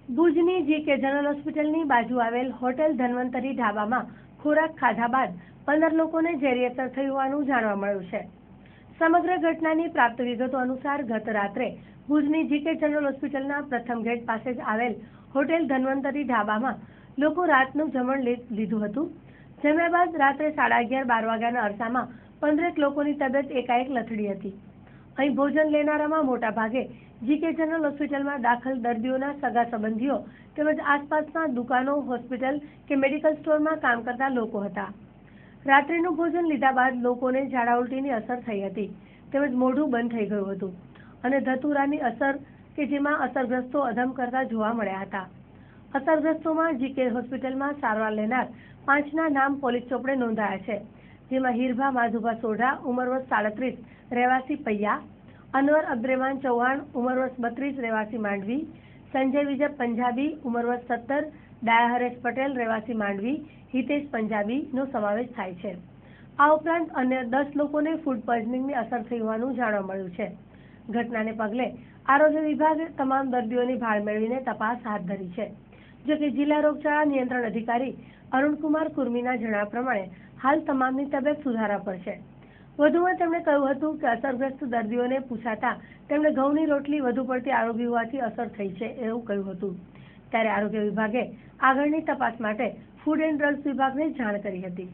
ભુજની GK general હોસ્પિટલની બાજુ આવેલ હોટેલ ધન્વંતરી ઢાબામાં ખોરાક ખાધા બાદ 15 લોકોને ઝેરી અસર થઈ હોવાનું જાણવા મળ્યું છે। સમગ્ર ઘટનાની પ્રાપ્ત વિગતો અનુસાર ગત રાત્રે ભુજની જીકે જનરલ હોસ્પિટલના પ્રથમ ગેટ પાસે જ આવેલ હોટેલ ધન્વંતરી ઢાબામાં લોકો રાતનું જમણ લીધું હતું। જમ્યા બાદ રાત્રે 11:30-12 વાગ્યાના અરસામાં 15 લોકોની તબિયત એકાએક લથડી હતી। અહીં ભોજન લેનારામાં મોટા ભાગે જીકે જનરલ હોસ્પિટલમાં દાખલ દર્દીઓના સગા સંબંધીઓ તેમજ આસપાસના દુકાનો, હોસ્પિટલ કે મેડિકલ સ્ટોરમાં કામ કરતા લોકો હતા। રાત્રિનું ભોજન લીધા બાદ લોકોને ઝાડા ઉલટીની અસર થઈ હતી તેમજ મોઢું બંધ થઈ ગયું હતું અને ધતુરાની અસર કે જેમાં અસરગ્રસ્તો અધમ કરતા જોવા મળ્યા હતા। અસરગ્રસ્તોમાં જીકે હોસ્પિટલમાં સારવાર લેનાર 5ના નામ પોલીસ ચોપડે નોંધાયા છે, જેમાં હીરભા માધુભા સોઢા ઉંમર વર્ષ 37 રહેવાસી પૈયા, અનવર અબ્દ્રેમાન ચૌહાણ ઉંમર વર્ષ 32 રહેવાસી માંડવી, સંજય વિજય પંજાબી ઉંમર વર્ષ 17, ડાયા હરેશ પટેલ રહેવાસી માંડવી, હિતેશ પંજાબીનો સમાવેશ થાય છે। આ ઉપરાંત અન્ય 10 લોકોને ફૂડ પોઈઝનિંગની અસર થઈ હોવાનું જાણવા મળ્યું છે। ઘટનાને પગલે આરોગ્ય વિભાગે તમામ દર્દીઓની ભાળ મેળવીને તપાસ હાથ ધરી છે। જોકે જિલ્લા રોગચાળા નિયંત્રણ અધિકારી અરુણકુમાર કુર્મીના જણાવ્યા પ્રમાણે હાલ તમામની તબિયત સુધારા પર છે। વધુમાં તેમણે કહ્યું હતું કે અસરગ્રસ્ત દર્દીઓને પૂછાતા તેમણે ઘઉંની રોટલી વધુ પડતી આરોગી હોવાથી અસર થઈ છે એવું કહ્યું હતું। ત્યારે આરોગ્ય વિભાગે આગળની તપાસ માટે फूड एंड ड्रग्स विभाग ने जान करी थी।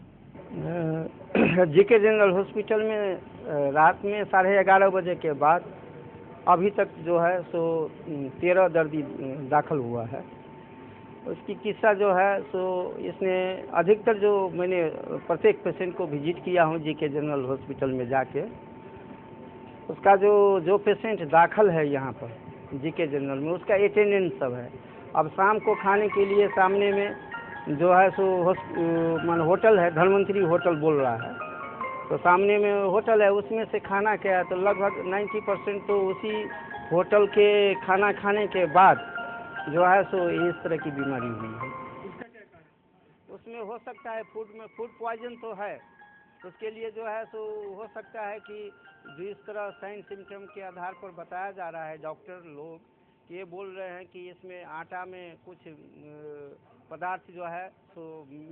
जीके जनरल हॉस्पिटल में रात में 11:30 बजे के बाद अभी तक जो है सो 13 दर्दी दाखिल हुआ है। उसकी किस्सा जो है सो इसने अधिकतर जो मैंने प्रत्येक पेशेंट को विजिट किया हूँ जीके जनरल हॉस्पिटल में जाके, उसका जो पेशेंट दाखिल है यहाँ पर जीके जनरल में उसका अटेंडेंस सब है। अब शाम को खाने के लिए सामने में जो है सो मान होटल है, धन्वंतरी होटल बोल रहा है, तो सामने में होटल है, उसमें से खाना क्या है तो लगभग 90% तो उसी होटल के खाना खाने के बाद जो है सो इस तरह की बीमारी हुई है। उसमें हो सकता है फूड पॉइजन तो है, उसके लिए जो है सो हो सकता है कि जिस तरह साइन सिम्टम के आधार पर बताया जा रहा है, डॉक्टर लोग ये बोल रहे हैं कि इसमें आटा में कुछ पदार्थ जो है तो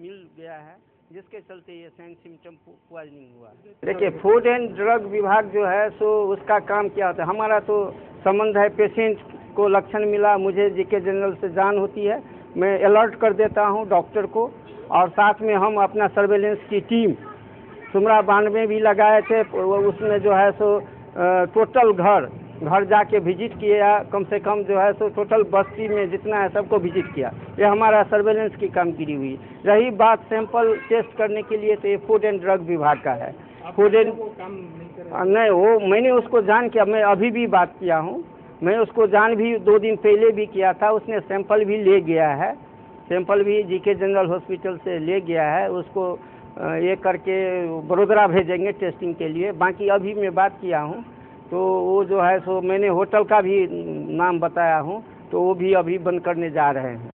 मिल गया है, जिसके चलते ये साइन सिम्टम पॉइजनिंग हुआ। देखिए फूड एंड ड्रग विभाग जो है सो उसका काम क्या होता है, हमारा तो संबंध है पेशेंट को लक्षण मिला, मुझे जीके जनरल से जान होती है, मैं अलर्ट कर देता हूँ डॉक्टर को, और साथ में हम अपना सर्वेलेंस की टीम सुमरा बांध में भी लगाए थे। उसमें जो है सो टोटल घर जाके विजिट किया, कम से कम जो है सो टोटल बस्ती में जितना है सबको विजिट किया। ये हमारा सर्वेलेंस की कामगिरी हुई। रही बात सैंपल टेस्ट करने के लिए तो ये फूड एंड ड्रग विभाग का है। फूड एंड नहीं, वो मैंने उसको जान किया, मैं अभी भी बात किया हूँ, मैं उसको जान भी 2 दिन पहले भी किया था, उसने सैंपल भी ले गया है, सैंपल भी जीके जनरल हॉस्पिटल से ले गया है, उसको ये करके बड़ोदरा भेजेंगे टेस्टिंग के लिए। बाकी अभी मैं बात किया हूँ तो वो जो है सो मैंने होटल का भी नाम बताया हूँ, तो वो भी अभी बंद करने जा रहे हैं।